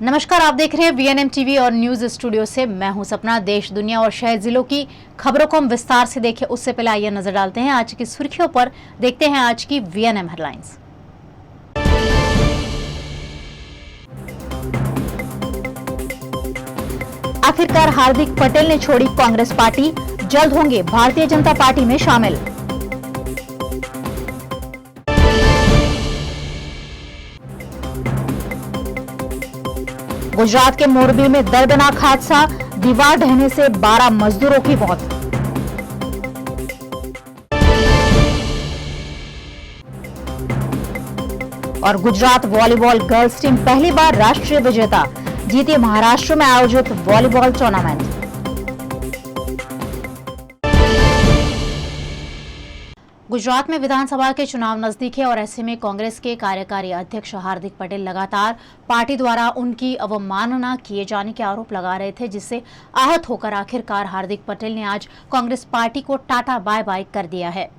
नमस्कार, आप देख रहे हैं वीएनएम टीवी और न्यूज स्टूडियो से मैं हूं सपना। देश, दुनिया और शहर जिलों की खबरों को हम विस्तार से देखें उससे पहले आइए नजर डालते हैं आज की सुर्खियों पर। देखते हैं आज की वीएनएम हेडलाइंस। आखिरकार हार्दिक पटेल ने छोड़ी कांग्रेस पार्टी, जल्द होंगे भारतीय जनता पार्टी में शामिल। गुजरात के मोरबी में दर्दनाक हादसा, दीवार ढहने से 12 मजदूरों की मौत। और गुजरात वॉलीबॉल गर्ल्स टीम पहली बार राष्ट्रीय विजेता, जीती महाराष्ट्र में आयोजित वॉलीबॉल टूर्नामेंट। गुजरात में विधानसभा के चुनाव नजदीक है और ऐसे में कांग्रेस के कार्यकारी अध्यक्ष हार्दिक पटेल लगातार पार्टी द्वारा उनकी अवमानना किए जाने के आरोप लगा रहे थे, जिससे आहत होकर आखिरकार हार्दिक पटेल ने आज कांग्रेस पार्टी को टाटा बाय बाय कर दिया है।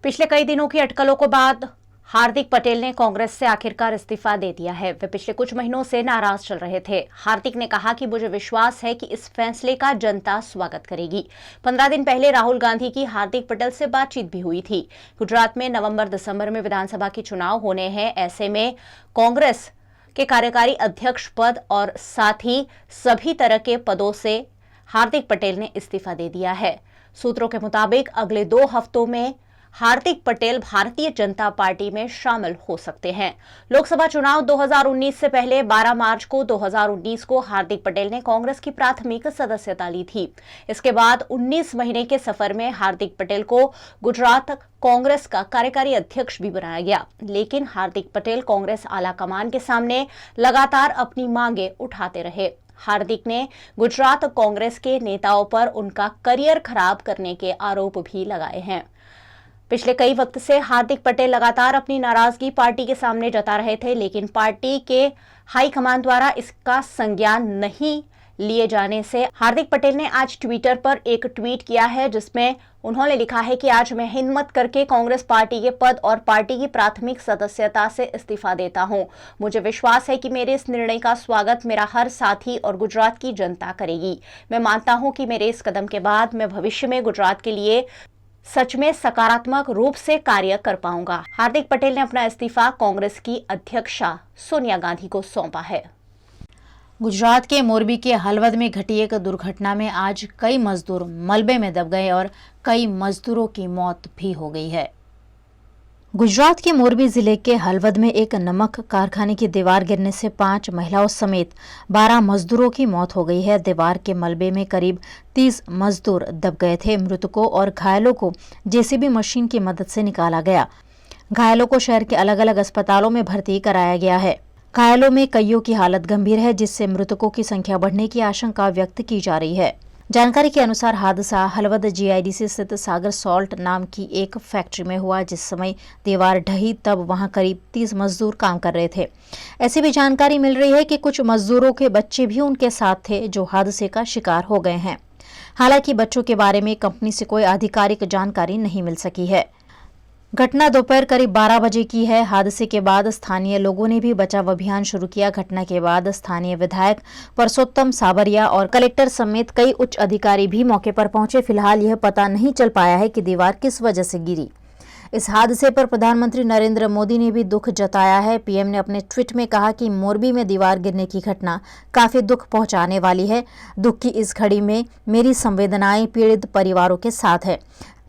पिछले कई दिनों की अटकलों के बाद हार्दिक पटेल ने कांग्रेस से आखिरकार इस्तीफा दे दिया है। वे पिछले कुछ महीनों से नाराज चल रहे थे। हार्दिक ने कहा कि मुझे विश्वास है कि इस फैसले का जनता स्वागत करेगी। 15 दिन पहले राहुल गांधी की हार्दिक पटेल से बातचीत भी हुई थी। गुजरात में नवंबर-दिसंबर में विधानसभा के चुनाव होने हैं। ऐसे में कांग्रेस के कार्यकारी अध्यक्ष पद और साथ ही सभी तरह के पदों से हार्दिक पटेल ने इस्तीफा दे दिया है। सूत्रों के मुताबिक अगले 2 हफ्तों में हार्दिक पटेल भारतीय जनता पार्टी में शामिल हो सकते हैं। लोकसभा चुनाव 2019 से पहले 12 मार्च को 2019 को हार्दिक पटेल ने कांग्रेस की प्राथमिक सदस्यता ली थी। इसके बाद 19 महीने के सफर में हार्दिक पटेल को गुजरात कांग्रेस का कार्यकारी अध्यक्ष भी बनाया गया, लेकिन हार्दिक पटेल कांग्रेस आलाकमान के सामने लगातार अपनी मांगे उठाते रहे। हार्दिक ने गुजरात कांग्रेस के नेताओं पर उनका करियर खराब करने के आरोप भी लगाए हैं। पिछले कई वक्त से हार्दिक पटेल लगातार अपनी नाराजगी पार्टी के सामने जता रहे थे, लेकिन पार्टी के हाईकमान द्वारा इसका संज्ञान नहीं लिए जाने से हार्दिक पटेल ने आज ट्विटर पर एक ट्वीट किया है, जिसमें उन्होंने लिखा है कि आज मैं हिम्मत करके कांग्रेस पार्टी के पद और पार्टी की प्राथमिक सदस्यता से इस्तीफा देता हूं। मुझे विश्वास है कि मेरे इस निर्णय का स्वागत मेरा हर साथी और गुजरात की जनता करेगी। मैं मानता हूं कि मेरे इस कदम के बाद मैं भविष्य में गुजरात के लिए सच में सकारात्मक रूप से कार्य कर पाऊंगा। हार्दिक पटेल ने अपना इस्तीफा कांग्रेस की अध्यक्षा सोनिया गांधी को सौंपा है। गुजरात के मोरबी के हलवद में घटी एक दुर्घटना में आज कई मजदूर मलबे में दब गए और कई मजदूरों की मौत भी हो गई है। गुजरात के मोरबी जिले के हलवद में एक नमक कारखाने की दीवार गिरने से 5 महिलाओं समेत 12 मजदूरों की मौत हो गई है। दीवार के मलबे में करीब 30 मजदूर दब गए थे। मृतकों और घायलों को जेसीबी मशीन की मदद से निकाला गया। घायलों को शहर के अलग अलग अस्पतालों में भर्ती कराया गया है। घायलों में कईयों की हालत गंभीर है, जिससे मृतकों की संख्या बढ़ने की आशंका व्यक्त की जा रही है। जानकारी के अनुसार हादसा हलवद जीआईडीसी स्थित सागर सॉल्ट नाम की एक फैक्ट्री में हुआ। जिस समय दीवार ढही तब वहां करीब 30 मजदूर काम कर रहे थे। ऐसी भी जानकारी मिल रही है कि कुछ मजदूरों के बच्चे भी उनके साथ थे, जो हादसे का शिकार हो गए हैं। हालांकि बच्चों के बारे में कंपनी से कोई आधिकारिक जानकारी नहीं मिल सकी है। घटना दोपहर करीब 12 बजे की है। हादसे के बाद स्थानीय लोगों ने भी बचाव अभियान शुरू किया। घटना के बाद स्थानीय विधायक परसोत्तम साबरिया और कलेक्टर समेत कई उच्च अधिकारी भी मौके पर पहुंचे। फिलहाल यह पता नहीं चल पाया है कि दीवार किस वजह से गिरी। इस हादसे पर प्रधानमंत्री नरेंद्र मोदी ने भी दुख जताया है। पीएम ने अपने ट्वीट में कहा कि मोरबी में दीवार गिरने की घटना काफी दुख पहुंचाने वाली है। दुख की इस घड़ी में मेरी संवेदनाएं पीड़ित परिवारों के साथ है।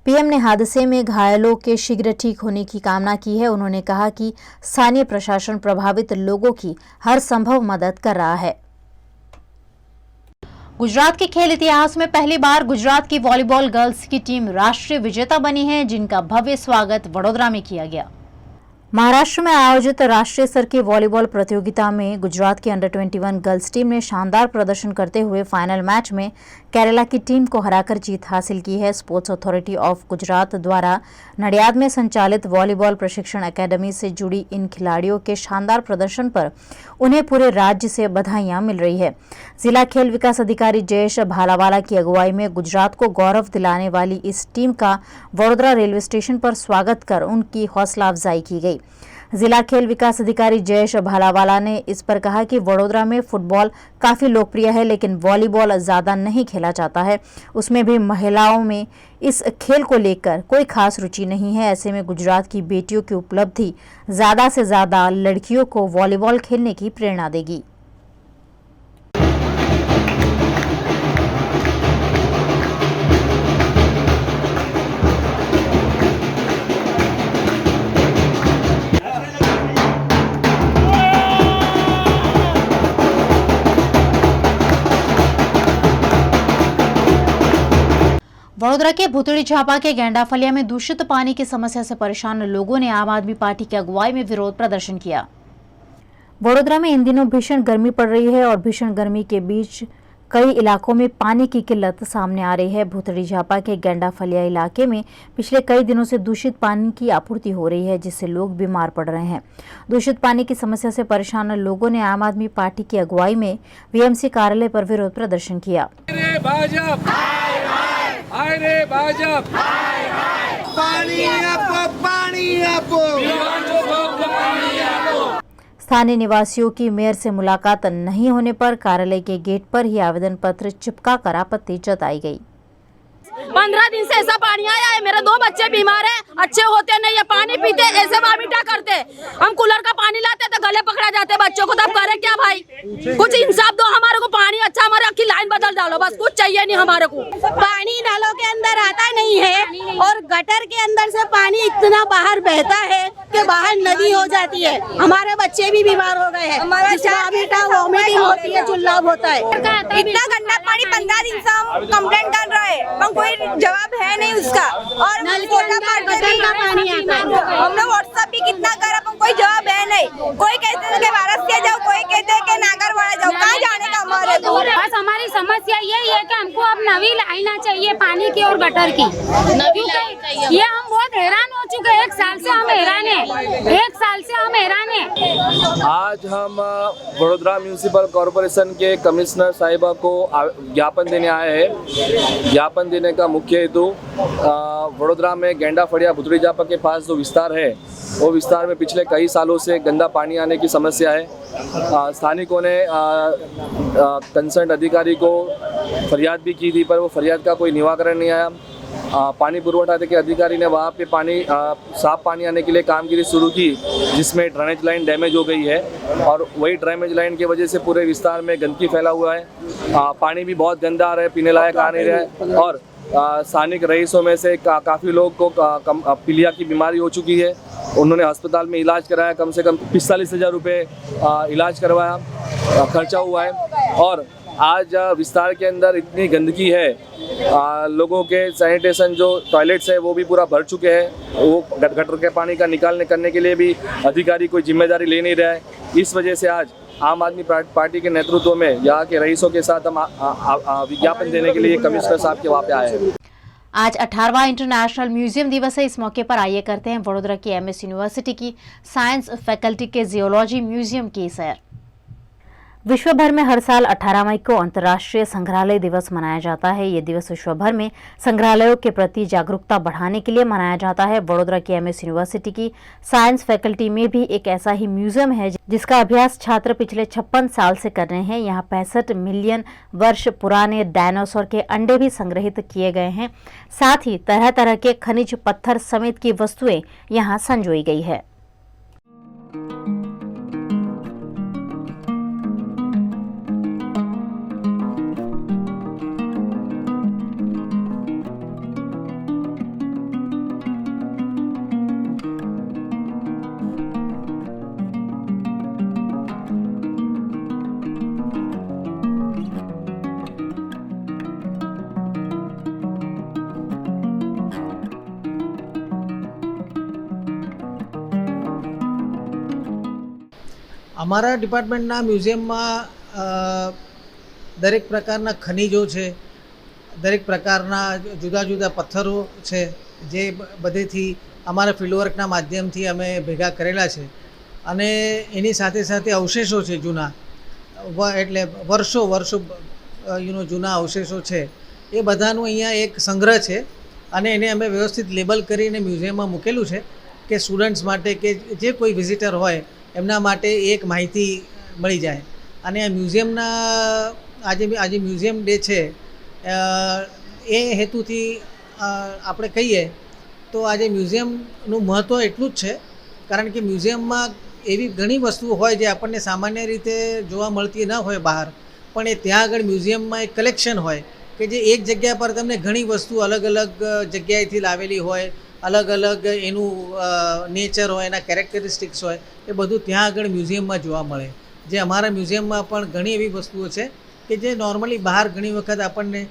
पीएम ने हादसे में घायलों के शीघ्र ठीक होने की कामना की है। उन्होंने कहा कि स्थानीय प्रशासन प्रभावित लोगों की हर संभव मदद कर रहा है। गुजरात के खेल इतिहास में पहली बार गुजरात की वॉलीबॉल गर्ल्स की टीम राष्ट्रीय विजेता बनी है, जिनका भव्य स्वागत वडोदरा में किया गया। महाराष्ट्र में आयोजित राष्ट्रीय स्तर की वॉलीबॉल प्रतियोगिता में गुजरात की अंडर 21 गर्ल्स टीम ने शानदार प्रदर्शन करते हुए फाइनल मैच में केरला की टीम को हराकर जीत हासिल की है। स्पोर्ट्स अथॉरिटी ऑफ गुजरात द्वारा नडियाद में संचालित वॉलीबॉल प्रशिक्षण एकेडमी से जुड़ी इन खिलाड़ियों के शानदार प्रदर्शन पर उन्हें पूरे राज्य से बधाइयां मिल रही है। जिला खेल विकास अधिकारी जयेश भालावाला की अगुवाई में गुजरात को गौरव दिलाने वाली इस टीम का वडोदरा रेलवे स्टेशन पर स्वागत कर उनकी हौसला अफजाई की गई। जिला खेल विकास अधिकारी जयेश भालावाला ने इस पर कहा कि वडोदरा में फुटबॉल काफ़ी लोकप्रिय है, लेकिन वॉलीबॉल ज़्यादा नहीं खेला जाता है। उसमें भी महिलाओं में इस खेल को लेकर कोई खास रुचि नहीं है। ऐसे में गुजरात की बेटियों की उपलब्धि ज़्यादा से ज़्यादा लड़कियों को वॉलीबॉल खेलने की प्रेरणा देगी। वडोदरा के भुतड़ी झापा के गेंडाफलिया में दूषित पानी की समस्या से परेशान लोगों ने आम आदमी पार्टी की अगुवाई में विरोध प्रदर्शन किया। वडोदरा में इन दिनों भीषण गर्मी पड़ रही है और भीषण गर्मी के बीच कई इलाकों में पानी की किल्लत सामने आ रही है। भुतड़ी झापा के गेंडाफलिया इलाके में पिछले कई दिनों से दूषित पानी की आपूर्ति हो रही है, जिससे लोग बीमार पड़ रहे हैं। दूषित पानी की समस्या से परेशान लोगों ने आम आदमी पार्टी की अगुवाई में वीएमसी कार्यालय पर विरोध प्रदर्शन किया। स्थानीय निवासियों की मेयर से मुलाकात नहीं होने पर कार्यालय के गेट पर ही आवेदन पत्र चिपका कर आपत्ति जताई गई। 15 दिन से ऐसा पानी आया है, मेरे 2 बच्चे बीमार हैं, अच्छे होते नहीं है, पानी पीते ऐसे वामिटा करते। हम कूलर का पानी लाते तो गले पकड़ा जाते बच्चों को, तब करे क्या भाई? कुछ इंसाफ दो हमारे को, पानी अच्छा हमारे अखी लाइन बदल डालो, बस कुछ चाहिए नहीं हमारे को। पानी नालों के अंदर आता नहीं है और गटर के अंदर से पानी इतना बाहर बहता है कि बाहर नदी हो जाती है। हमारे बच्चे भी बीमार हो गए हैं, वॉमिटिंग होती है, जुलाब होता है। इतना गंदा पानी 15 दिन से हम कंप्लेंट कर रहे हैं, हम कोई जवाब है नहीं उसका। और पानी आता है, हमने व्हाट्सएप भी कितना करा, पर कोई जवाब है नहीं। कोई कहते हैं कि वारसिया जाओ, कोई कहते हैं कि नागरवाड़ा जाओ, कहाँ जाने का हमारे को। बस हमारी समस्या यही है कि हमको अब नवी लाइना चाहिए पानी की और गटर की। ये हम बहुत हैरान हो चुके हैं, 1 साल से हम हैरान हैं, 1 साल से हम हैरान हैं। आज हम वडोदरा म्यूनिसिपल कॉरपोरेशन के कमिश्नर साहिबा को ज्ञापन देने आए हैं। ज्ञापन देने का मुख्य हेतु वडोदरा में गेंडाफलिया भुतड़ी झापा के पास जो विस्तार है, वो विस्तार में पिछले कई सालों से गंदा पानी आने की समस्या है। स्थानिकों ने कंसर्न अधिकारी को फरियाद भी की थी, पर वो फरियाद का कोई निराकरण नहीं आया। पानी पुरवठा के अधिकारी ने वहाँ पे पानी साफ पानी आने के लिए कामगिरी शुरू की, जिसमें ड्रेनेज लाइन डैमेज हो गई है और वही ड्रेनेज लाइन की वजह से पूरे विस्तार में गंदगी फैला हुआ है। पानी भी बहुत गंदा आ रहा है, पीने लायक आ नहीं रहा है और स्थानिक रईसों में से काफ़ी लोग को पीलिया की बीमारी हो चुकी है। उन्होंने अस्पताल में इलाज कराया, कम से कम 45,000 रुपये इलाज करवाया, खर्चा हुआ है। और आज विस्तार के अंदर इतनी गंदगी है, लोगों के सैनिटेशन जो टॉयलेट्स है वो भी पूरा भर चुके हैं। वो गटर के पानी का निकालने करने के लिए भी अधिकारी कोई जिम्मेदारी ले नहीं रहा है। इस वजह से आज आम आदमी पार्टी के नेतृत्व में यहाँ के रईसों के साथ हम विज्ञापन देने के लिए कमिश्नर साहब के वहाँ पे आए हैं। आज 18वां इंटरनेशनल म्यूजियम दिवस है। इस मौके पर आइए करते हैं वडोदरा की एमएस यूनिवर्सिटी की साइंस फैकल्टी के जियोलॉजी म्यूजियम की सैर। विश्व भर में हर साल 18 मई को अंतर्राष्ट्रीय संग्रहालय दिवस मनाया जाता है। ये दिवस विश्व भर में संग्रहालयों के प्रति जागरूकता बढ़ाने के लिए मनाया जाता है। वडोदरा की एमएस यूनिवर्सिटी की साइंस फैकल्टी में भी एक ऐसा ही म्यूजियम है जिसका अभ्यास छात्र पिछले 56 साल से कर रहे हैं। यहाँ 65 मिलियन वर्ष पुराने डायनासोर के अंडे भी संग्रहित किए गए हैं। साथ ही तरह तरह के खनिज पत्थर समेत की वस्तुएं यहाँ संजोई गई है। અમારા ડિપાર્ટમેન્ટના મ્યુઝિયમમાં દરેક પ્રકારના ખનિજો છે, દરેક પ્રકારના જુદા જુદા પથ્થરો છે, જે બધેથી અમારા ફિલ્ડવર્કના માધ્યમથી અમે ભેગા કરેલા છે અને એની સાથે સાથે અવશેષો છે જૂના, એટલે વર્ષો જૂના અવશેષો છે, એ બધાનું અહીંયા એક સંગ્રહ છે અને એને અમે વ્યવસ્થિત લેબલ કરીને મ્યુઝિયમમાં મૂકેલું છે કે સ્ટુડન્ટ્સ માટે કે જે કોઈ વિઝિટર હોય એમના માટે એક માહિતી મળી જાય. અને આ મ્યુઝિયમના આજે મ્યુઝિયમ ડે છે એ હેતુથી આપણે કહીએ તો આજે મ્યુઝિયમનું મહત્ત્વ એટલું જ છે, કારણ કે મ્યુઝિયમમાં એવી ઘણી વસ્તુઓ હોય જે આપણને સામાન્ય રીતે જોવા મળતી ન હોય બહાર, પણ એ ત્યાં આગળ મ્યુઝિયમમાં એક કલેક્શન હોય કે જે એક જગ્યા પર તમને ઘણી વસ્તુ અલગ અલગ જગ્યાએથી લાવેલી હોય, અલગ અલગ એનું નેચર હોય, એના કેરેક્ટરિસ્ટિક્સ હોય, એ બધું ત્યાં આગળ મ્યુઝિયમમાં જોવા મળે. જે અમારા મ્યુઝિયમમાં પણ घणी એવી વસ્તુઓ છે કે જે નોર્મલી બહાર ઘણી વખત આપણને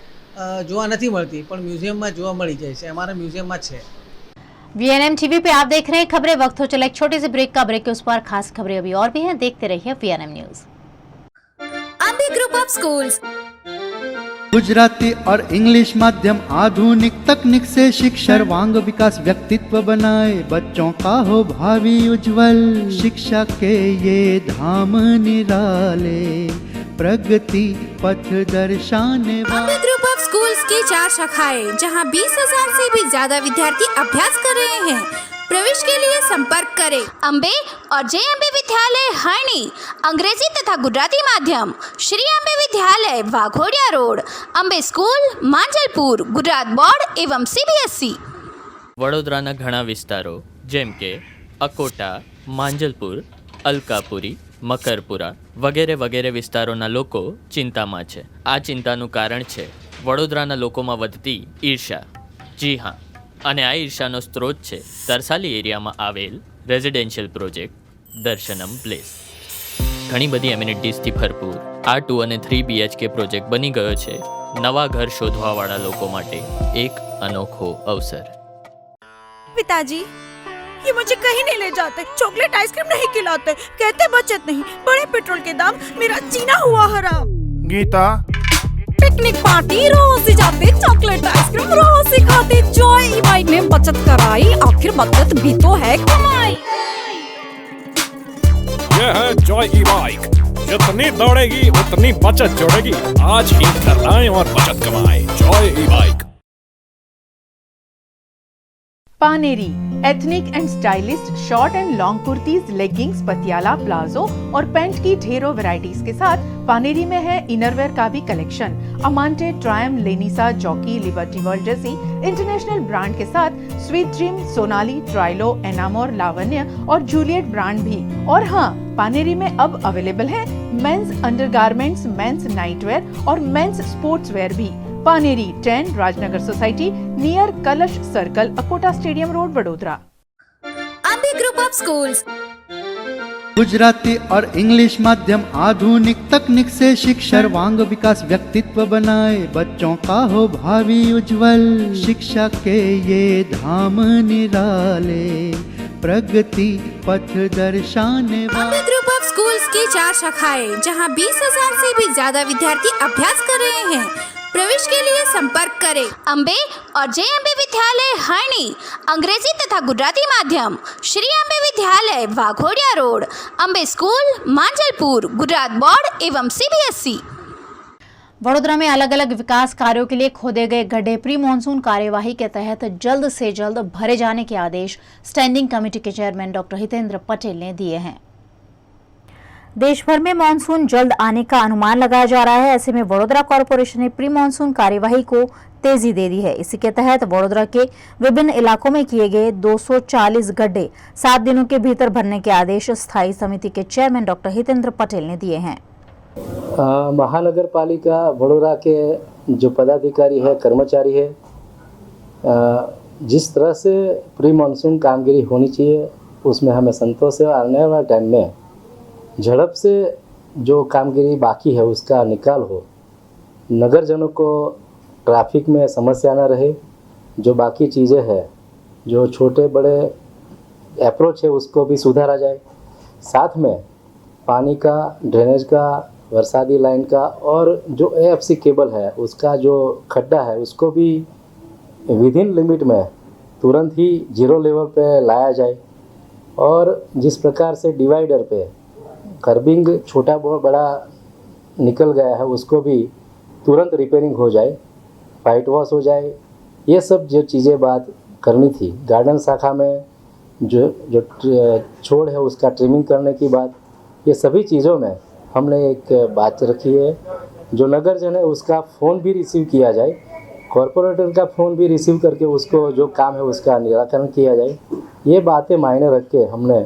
જોવા નથી મળતી, પણ म्यूजियमમાં જોવા મળી જાય છે. અમારા म्यूजियमમાં છે. वीएनएम टीवी पे आप देख रहे हैं खबरें। वक्त हो चला एक छोटी सी ब्रेक का। ब्रेक के उस पर खास खबरें अभी और भी हैं, देखते रहिए VNM news. Ambe group of schools Gujarati और इंग्लिश माध्यम आधुनिक तकनीक से शिक्षा सर्वांग विकास व्यक्तित्व बनाए, बच्चों का हो भावी उज्जवल। शिक्षा के ये धाम निराले, प्रगति पथ दर्शाने अम्बे ग्रुप ऑफ स्कूल्स की 4 शाखाएं, जहां 20,000 से भी ज्यादा विद्यार्थी अभ्यास कर रहे हैं। प्रवेश के लिए संपर्क करें अम्बे और जे अम्बे विद्यालय हरणी, अंग्रेजी तथा गुजराती माध्यम, श्री अम्बे विद्यालय Waghodia road, Ambe school Manjalpur, Gujarat board एवं सीबीएसई। વડોદરાના ઘણા વિસ્તારો જેમ કે અકોટા, માંજલપુર, અલકાપુરી, મકરપુરા વગેરે વગેરે વિસ્તારોના લોકો ચિંતામાં છે. આ ચિંતાનું કારણ છે વડોદરાના લોકોમાં વધતી ઈર્ષા. જી હા, અને આ ઈર્ષાનો સ્ત્રોત છે તરસાલી એરિયામાં આવેલ રેઝિડેન્શિયલ પ્રોજેક્ટ દર્શનમ પ્લેસ. ઘણી બધી એમિનિટીઝથી ભરપૂર આ 2 અને 3 BHK પ્રોજેક્ટ બની ગયો છે નવા ઘર શોધવાવાળા લોકો માટે એક અનોખો અવસર. पिताजी, ये मुझे कहीं नहीं ले जाते, चॉकलेट आइसक्रीम नहीं खिलाते, कहते बचत नहीं, बड़े पेट्रोल के दाम, मेरा जीना हुआ हराम। गीता, पिकनिक पार्टी रोज ही जाते, चॉकलेट आइसक्रीम रोज ही खाते, जॉय ई बाइक ने बचत कराई, आखिर बचत भी तो है कमाई। यह है जॉय ई बाइक, जितनी दौड़ेगी उतनी बचत जोड़ेगी। आज ही घर लाएं और बचत कमाएं। Joy E bike. Paneri ethnic and stylist short and long kurtis, leggings, Patiala, palazzo और पैंट की ढेरों वैरायटीज के साथ पानेरी में है इनरवेयर का भी कलेक्शन। अमांटे, ट्रायम, लेनिसा, जॉकी, लिबर्टी वर्ल्ड जैसी इंटरनेशनल ब्रांड के साथ स्वीट ड्रीम, सोनाली, ट्राइलो, एनामोर, लावण्य और जूलियट ब्रांड भी। और हाँ, पानेरी में अब अवेलेबल है मेंस अंडरगारमेंट्स, मेंस नाइटवेयर और मेंस स्पोर्ट्सवेयर भी। पानेरी 10 राजनगर सोसाइटी नियर कलश circle, Akota stadium road, Vadodara. Ambe group of schools Gujarati और इंग्लिश माध्यम आधुनिक तकनीक से शिक्षा सर्वांग विकास व्यक्तित्व बनाए, बच्चों का हो भावी उज्जवल। शिक्षा के ये धाम निराले, प्रगति पथ दर्शाने अम्बे ग्रुप ऑफ स्कूल्स की 4 शाखाएं, जहां 20,000 से भी ज्यादा विद्यार्थी अभ्यास कर रहे हैं। प्रवेश के लिए संपर्क करें अम्बे और जे अम्बे विद्यालय हरणी, अंग्रेजी तथा गुजराती माध्यम, श्री अम्बे विद्यालय Waghodia road, Ambe school Manjalpur, Gujarat board एवं सीबीएसई। वडोदरा में अलग अलग विकास कार्यों के लिए खोदे गए गड्ढे प्री मॉनसून कार्यवाही के तहत जल्द से जल्द भरे जाने के आदेश स्टैंडिंग कमेटी के चेयरमैन डॉक्टर हितेंद्र पटेल ने दिए हैं। देश भर में मानसून जल्द आने का अनुमान लगाया जा रहा है। ऐसे में वडोदरा कॉरपोरेशन ने प्री मानसून कार्यवाही को तेजी दे दी है। इसी के तहत वडोदरा के विभिन्न इलाकों में किए गए 240 गड्ढे 7 दिनों के भीतर भरने के आदेश स्थायी समिति के चेयरमैन डॉक्टर हितेंद्र पटेल ने दिए हैं। महानगर पालिका वडोदरा के जो पदाधिकारी है, कर्मचारी है, जिस तरह से प्री मानसून कामगिरी होनी चाहिए उसमें हमें संतोष है। आने वाले टाइम में झड़प से जो कामगिरी बाकी है उसका निकाल हो, नगरजनों को ट्रैफिक में समस्या न रहे, जो बाकी चीज़ें हैं, जो छोटे बड़े अप्रोच है उसको भी सुधारा जाए। साथ में पानी का, ड्रेनेज का, बरसाती लाइन का और जो AFC केबल है उसका जो खड्डा है उसको भी विदिन लिमिट में तुरंत ही 0 लेवल पे लाया जाए। और जिस प्रकार से डिवाइडर पे कर्बिंग छोटा बहुत बड़ा निकल गया है उसको भी तुरंत रिपेयरिंग हो जाए, वाइट वॉश हो जाए। ये सब जो चीज़ें बात करनी थी। गार्डन शाखा में जो छोड़ है उसका ट्रिमिंग करने की बात, ये सभी चीज़ों में हमने एक बात रखी है। जो नगरजन है उसका फ़ोन भी रिसीव किया जाए, कॉरपोरेटर का फ़ोन भी रिसीव करके उसको जो काम है उसका निराकरण किया जाए। ये बातें मायने रख के हमने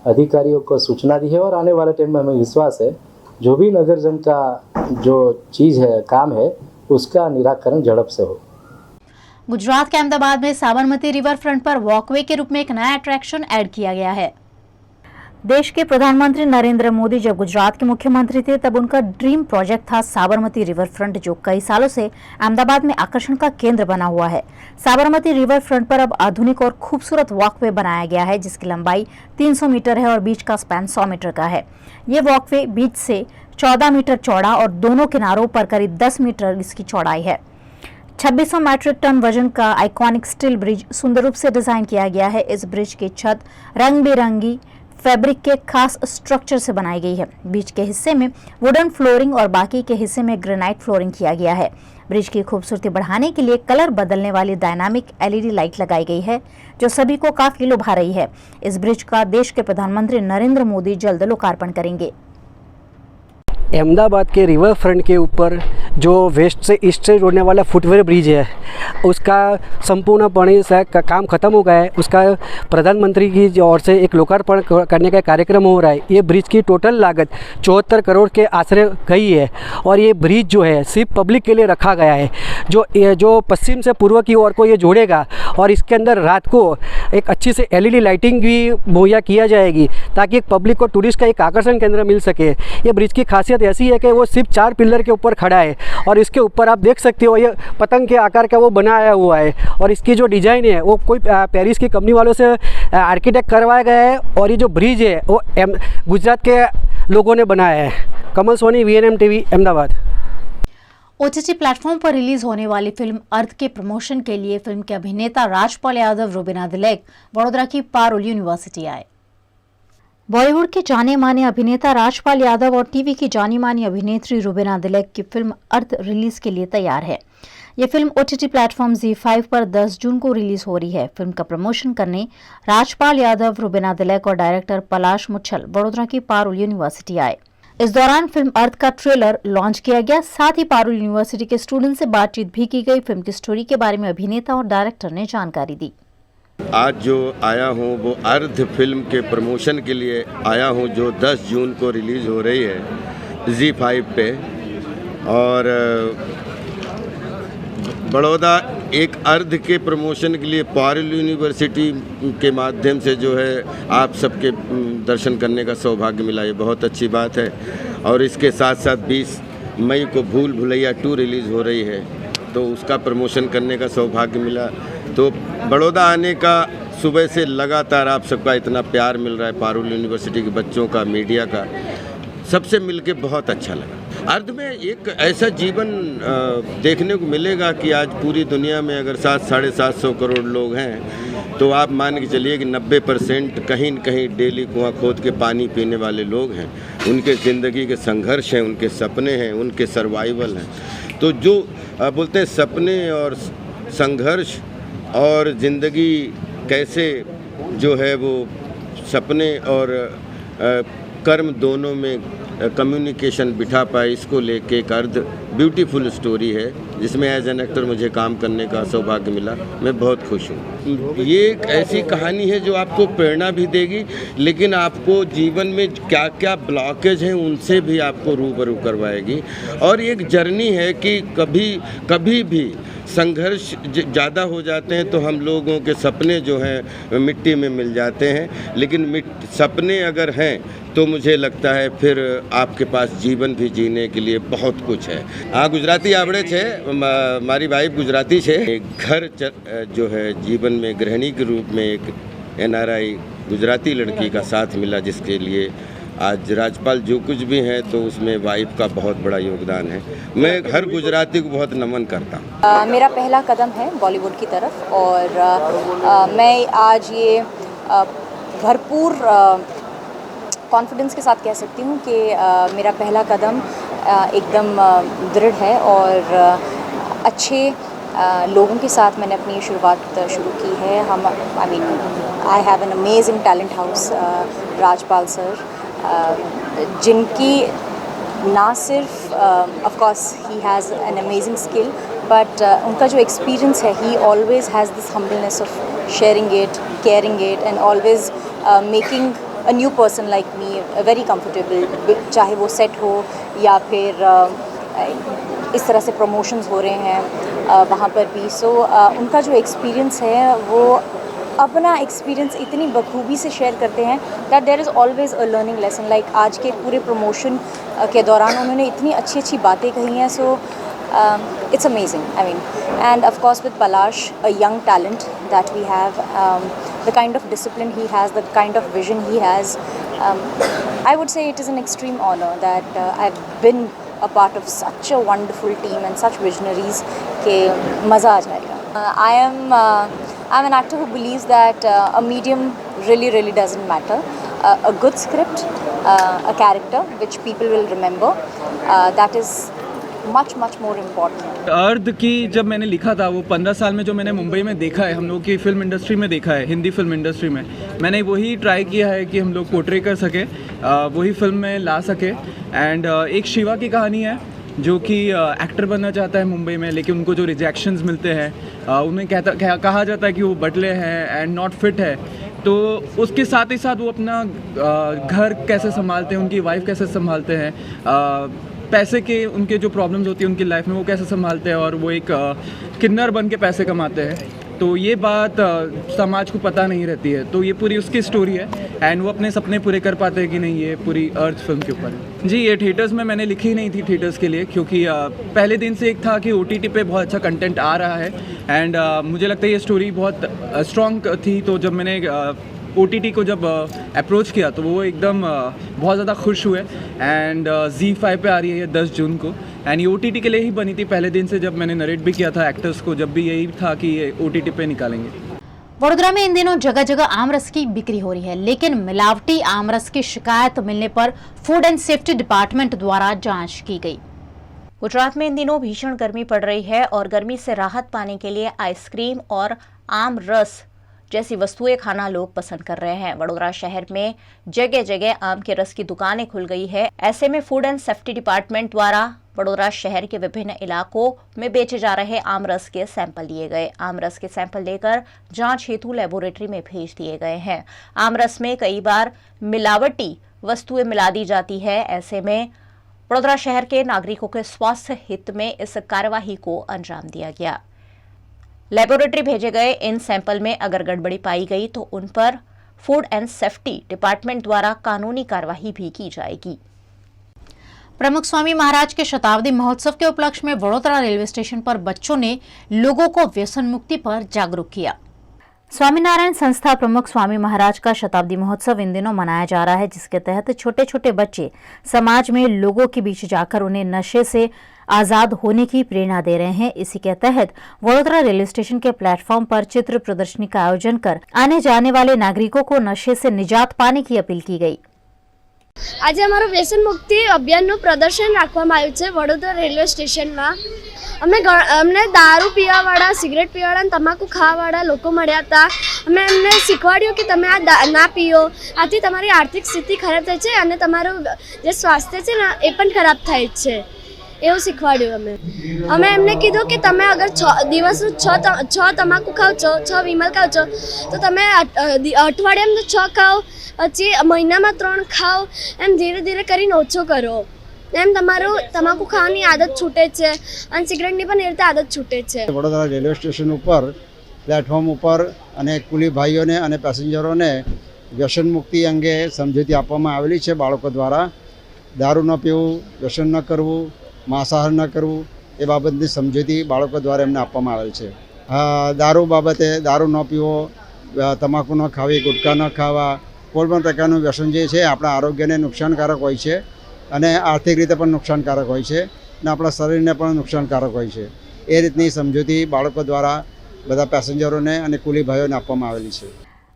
अधिकारियों को सूचना दी है और आने वाले टाइम में हमें विश्वास है जो भी नगरजन का जो चीज़ है, काम है, उसका निराकरण झड़प से हो। गुजरात के अहमदाबाद में साबरमती रिवर फ्रंट पर वॉकवे के रूप में एक नया अट्रैक्शन ऐड किया गया है। देश के प्रधानमंत्री नरेंद्र मोदी जब गुजरात के मुख्यमंत्री थे तब उनका ड्रीम प्रोजेक्ट था साबरमती रिवर फ्रंट, जो कई सालों से अहमदाबाद में आकर्षण का केंद्र बना हुआ है। साबरमती रिवर फ्रंट पर अब आधुनिक और खूबसूरत वॉकवे बनाया गया है जिसकी लंबाई 300 मीटर है और बीच का स्पैन 100 मीटर का है। ये वॉकवे बीच से 14 मीटर चौड़ा और दोनों किनारों पर करीब 10 मीटर इसकी चौड़ाई है। 2600 मीट्रिक टन वजन का आइकॉनिक स्टील ब्रिज सुंदर रूप से डिजाइन किया गया है। इस ब्रिज की छत रंग बिरंगी फैब्रिक के खास स्ट्रक्चर से बनाई गई है। बीच के हिस्से में वुडन फ्लोरिंग और बाकी के हिस्से में ग्रेनाइट फ्लोरिंग किया गया है। ब्रिज की खूबसूरती बढ़ाने के लिए कलर बदलने वाली डायनामिक LED लाइट लगाई गई है जो सभी को काफी लुभा रही है। इस ब्रिज का देश के प्रधानमंत्री नरेंद्र मोदी जल्द लोकार्पण करेंगे। अहमदाबाद के रिवर फ्रंट के ऊपर जो वेस्ट से ईस्ट से जोड़ने वाला फुटवेयर ब्रिज है उसका संपूर्णपणे से काम ख़त्म हो गया है। उसका प्रधानमंत्री की ओर से एक लोकार्पण करने का कार्यक्रम हो रहा है। ये ब्रिज की टोटल लागत 74 करोड़ के आसरे गई है और ये ब्रिज जो है सिर्फ पब्लिक के लिए रखा गया है, जो पश्चिम से पूर्व की ओर को ये जोड़ेगा और इसके अंदर रात को एक अच्छी से LED लाइटिंग भी मुहैया किया जाएगी ताकि एक पब्लिक को टूरिस्ट का एक आकर्षण केंद्र मिल सके। ये ब्रिज की खासियत ऐसी है कि वो सिर्फ 4 पिलर के ऊपर खड़ा है और इसके ऊपर आप देख सकते हो ये पतंग के आकार का वो बनाया हुआ है और इसकी जो डिज़ाइन है वो कोई पेरिस की कंपनी वालों से आर्किटेक्ट करवाया गया है और ये जो ब्रिज है वो गुजरात के लोगों ने बनाया है। Kamal Soni, VNM TV, Ahmedabad. OTT platform पर रिलीज होने वाली फिल्म अर्थ के प्रमोशन के लिए फिल्म के अभिनेता राजपाल यादव, रुबीना दिलेक वडोदरा की पारुल यूनिवर्सिटी आए। बॉलीवुड के जाने माने अभिनेता राजपाल यादव और टीवी की जानी मानी अभिनेत्री रुबीना दिलेक की फिल्म अर्थ रिलीज के लिए तैयार है। ये फिल्म OTT प्लेटफॉर्म ZEE5 पर 10 जून को रिलीज हो रही है। फिल्म का प्रमोशन करने राजपाल यादव, रुबीना दिलेक और डायरेक्टर पलाश मुच्छल वडोदरा की पारुल यूनिवर्सिटी आए। इस दौरान फिल्म अर्थ का ट्रेलर लॉन्च किया गया। साथ ही पारुल यूनिवर्सिटी के स्टूडेंट से बातचीत भी की गई। फिल्म की स्टोरी के बारे में अभिनेता और डायरेक्टर ने जानकारी दी। आज जो आया हूँ वो अर्थ फिल्म के प्रमोशन के लिए आया हूँ जो 10 जून को रिलीज़ हो रही है ZEE5 पे। और बड़ौदा एक अर्थ के प्रमोशन के लिए पारुल यूनिवर्सिटी के माध्यम से जो है आप सबके दर्शन करने का सौभाग्य मिला, ये बहुत अच्छी बात है। और इसके साथ साथ 20 मई को भूल भुलैया 2 रिलीज़ हो रही है तो उसका प्रमोशन करने का सौभाग्य मिला। तो बड़ौदा आने का सुबह से लगातार आप सबका इतना प्यार मिल रहा है, पारुल यूनिवर्सिटी के बच्चों का, मीडिया का, सबसे मिलके बहुत अच्छा लगा। अर्थ में एक ऐसा जीवन देखने को मिलेगा कि आज पूरी दुनिया में अगर 700-750 करोड़ लोग हैं तो आप मान के चलिए कि 90% कहीं न कहीं डेली कुआं खोद के पानी पीने वाले लोग हैं। उनके ज़िंदगी के संघर्ष हैं, उनके सपने हैं, उनके सर्वाइवल हैं। तो जो बोलते हैं सपने और संघर्ष और ज़िंदगी कैसे जो है वो सपने और कर्म दोनों में कम्युनिकेशन बिठा पाए, इसको लेके एक अर्थ ब्यूटीफुल स्टोरी है जिसमें एज एन एक्टर मुझे काम करने का सौभाग्य मिला। मैं बहुत खुश हूँ। ये एक ऐसी कहानी है जो आपको प्रेरणा भी देगी लेकिन आपको जीवन में क्या क्या ब्लॉकेज हैं उनसे भी आपको रूबरू करवाएगी। और एक जर्नी है कि कभी भी संघर्ष ज़्यादा हो जाते हैं तो हम लोगों के सपने जो हैं मिट्टी में मिल जाते हैं, लेकिन सपने अगर हैं तो मुझे लगता है फिर आपके पास जीवन भी जीने के लिए बहुत कुछ है। हाँ, गुजराती आवड़े छे, मारी वाइफ गुजराती छे। एक घर जो है जीवन में गृहिणी के रूप में एक NRI गुजराती लड़की का साथ मिला जिसके लिए आज राजपाल जो कुछ भी है तो उसमें वाइफ का बहुत बड़ा योगदान है। मैं हर गुजराती को बहुत नमन करता हूँ। मेरा पहला कदम है बॉलीवुड की तरफ और मैं आज ये भरपूर कॉन्फिडेंस के साथ कह सकती हूँ कि मेरा पहला कदम एकदम दृढ़ है और अच्छे लोगों के साथ मैंने अपनी शुरुआत शुरू की है। हम I have an amazing talent house, Rajpal sir, जिनकी ना सिर्फ of course he has an amazing skill, but उनका जो एक्सपीरियंस है, ही always has this humbleness of sharing it, caring it and always making a new person like me very comfortable, चाहे वो set हो या फिर इस तरह से प्रमोशंस हो रहे हैं वहाँ पर भी। सो उनका जो एक्सपीरियंस है वो अपना एक्सपीरियंस इतनी बखूबी से शेयर करते हैं that there is always a learning lesson. Like आज के पूरे प्रमोशन के दौरान उन्होंने इतनी अच्छी अच्छी बातें कही हैं। सो it's amazing, I mean, and of course with Palash, a young talent that we have, the kind of discipline he has, the kind of vision he has, I would say it is an extreme honor that I've been a part of such a wonderful team and such visionaries ke maza aa jayega. I'm an actor who believes that a medium really doesn't matter. A good script, a character which people will remember, that is much more important. अर्ध की जब मैंने लिखा था, वो 15 साल में जो मैंने मुंबई में देखा है, हम लोग की फिल्म इंडस्ट्री में देखा है, हिंदी फिल्म इंडस्ट्री में, मैंने वही ट्राई किया है कि हम लोग पोर्ट्रे कर सके, वही फिल्म में ला सके। एंड एक शिवा की कहानी है जो कि एक्टर बनना चाहता है मुंबई में, लेकिन उनको जो रिजेक्शंस मिलते हैं, उन्हें कहा जाता है कि वो बटले हैं एंड नॉट फिट है। तो उसके साथ ही साथ वो अपना घर कैसे संभालते हैं, उनकी वाइफ कैसे संभालते हैं, पैसे के उनके जो प्रॉब्लम्स होती है उनकी लाइफ में वो कैसे संभालते हैं, और वो एक किन्नर बन के पैसे कमाते हैं। तो ये बात समाज को पता नहीं रहती है। तो ये पूरी उसकी स्टोरी है एंड वो अपने सपने पूरे कर पाते हैं कि नहीं, ये पूरी अर्थ फिल्म के ऊपर है। जी, ये थिएटर्स में मैंने लिखी ही नहीं थी थिएटर्स के लिए, क्योंकि पहले दिन से एक था कि OTT पे बहुत अच्छा कंटेंट आ रहा है एंड मुझे लगता है ये स्टोरी बहुत स्ट्रॉन्ग थी। तो जब मैंने OTT को जब अप्रोच किया तो वो एकदम बहुत ज़्यादा खुश हुए एंड ZEE5 पे आ रही है ये 10 जून को। एंड ये OTT के लिए ही बनी थी पहले दिन से, जब मैंने नरेट भी किया था एक्टर्स को, जब भी यही था कि ये OTT पे निकालेंगे। वडोदरा में इन दिनों जगह जगह आमरस की बिक्री हो रही है, लेकिन मिलावटी आमरस की शिकायत मिलने पर फूड एंड सेफ्टी डिपार्टमेंट द्वारा जांच की गई। गुजरात में इन दिनों भीषण गर्मी पड़ रही है और गर्मी से राहत पाने के लिए आइसक्रीम और आम रस जैसी वस्तुएं खाना लोग पसंद कर रहे हैं। वडोदरा शहर में जगह जगह आम के रस की दुकानें खुल गई है। ऐसे में फूड एंड सेफ्टी डिपार्टमेंट द्वारा वडोदरा शहर के विभिन्न इलाकों में बेचे जा रहे आम रस के सैंपल लिए गए। आम रस के सैंपल लेकर जांच हेतु लेबोरेटरी में भेज दिए गए हैं। आम रस में कई बार मिलावटी वस्तुएं मिला दी जाती है। ऐसे में वडोदरा शहर के नागरिकों के स्वास्थ्य हित में इस कार्यवाही को अंजाम दिया गया। लेबोरेटरी भेजे गए इन सैंपल में अगर गड़बड़ी पाई गई तो उन पर फूड एंड सेफ्टी डिपार्टमेंट द्वारा कानूनी कार्यवाही भी की जाएगी। प्रमुख स्वामी महाराज के शताब्दी महोत्सव के उपलक्ष्य में वडोदरा रेलवे स्टेशन पर बच्चों ने लोगों को व्यसन मुक्ति पर जागरूक किया। स्वामीनारायण संस्था प्रमुख स्वामी महाराज का शताब्दी महोत्सव इन दिनों मनाया जा रहा है, जिसके तहत छोटे छोटे बच्चे समाज में लोगों के बीच जाकर उन्हें नशे से आजाद होने की प्रेरणा दे रहे हैं। इसी के तहत वडोदरा रेलवे स्टेशन के प्लेटफॉर्म पर चित्र प्रदर्शनी का आयोजन कर आने जाने वाले नागरिकों को नशे से निजात पाने की अपील की गई। आज अमारू व्यसन मुक्ति अभियानનું પ્રદર્શન રાખવામાં આવ્યું છે વડોદરા રેલવે સ્ટેશનમાં। અમને દારૂ પીવાવાળા, સિગરેટ પીવાવાળા અને તમાકુ ખાવાવાળા લોકો મળ્યા હતા। અમે એમને શીખવાડ્યું कि તમે આ ના પીઓ, આથી તમારી આર્થિક સ્થિતિ ખરાબ થાય છે અને તમારું જે સ્વાસ્થ્ય છે ને એ પણ ખરાબ થાય છે, એવું શીખવાડ્યું અમે એમને કીધું કે તમે અગર દિવસનું 6 તમાકુ ખાવ છો, 6 વિમલ ખાવ છો, તો તમે અઠવાડિયામાં 6 ખાઓ, પછી મહિનામાં 3 ખાઓ, એમ ધીરે ધીરે કરીને ઓછો કરો। એમ તમારું તમાકુ ખાવાની આદત છૂટે છે અને સિગરેટની પણ એ રીતે આદત છૂટે છે। વડોદરા રેલવે સ્ટેશન ઉપર પ્લેટફોર્મ ઉપર અને કુલી ભાઈઓને અને પેસેન્જરોને વ્યસન મુક્તિ અંગે સમજૂતી આપવામાં આવેલી છે બાળકો દ્વારા। દારૂ ન પીવું, વ્યસન ન કરવું, માંસાહાર ન કરવું, એ બાબતની સમજૂતી બાળકો દ્વારા એમને આપવામાં આવેલ છે। દારૂ બાબતે દારૂ ન પીવો, તમાકુ ન ખાવી, ગુટકા ન ખાવા, કોઈપણ પ્રકારનું વ્યસન જે છે આપણા આરોગ્યને નુકસાનકારક હોય છે અને આર્થિક રીતે પણ નુકસાનકારક હોય છે અને આપણા શરીરને પણ નુકસાનકારક હોય છે। એ રીતની સમજૂતી બાળકો દ્વારા બધા પેસેન્જરોને અને કુલી ભાઈઓને આપવામાં આવેલી છે।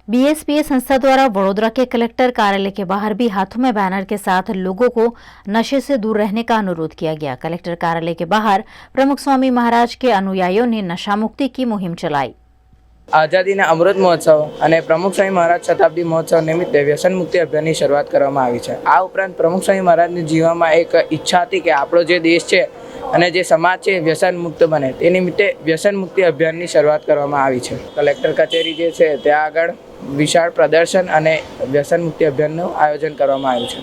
बीएसपीए संस्था द्वारा वडोदरा के कलेक्टर कार्यालय के बाहर भी हाथों में बैनर के साथ लोगों को नशे से दूर रहने का अनुरोध किया गया। कलेक्टर कार्यालय के बाहर प्रमुख स्वामी महाराज के अनुयायियों ने नशा मुक्ति की मुहिम चलाई। आजादीना अमृत महोत्सव અને પ્રમુખ સ્વામી મહારાજ શતાબ્દી મહોત્સવ નિમિત્તે વ્યસન મુક્તિ અભિયાનની શરૂઆત કરવામાં આવી છે। આ ઉપરાંત પ્રમુખ સ્વામી મહારાજની જીવનમાં એક ઈચ્છા હતી કે આપણો જે દેશ છે અને જે સમાજ છે વ્યસન મુક્ત બને, તે નિમિત્તે વ્યસન મુક્તિ અભિયાનની શરૂઆત કરવામાં આવી છે। કલેક્ટર કચેરી જે છે ત્યાં આગળ વિશાળ પ્રદર્શન અને વ્યસન મુક્તિ અભિયાનનું આયોજન કરવામાં આવ્યું છે।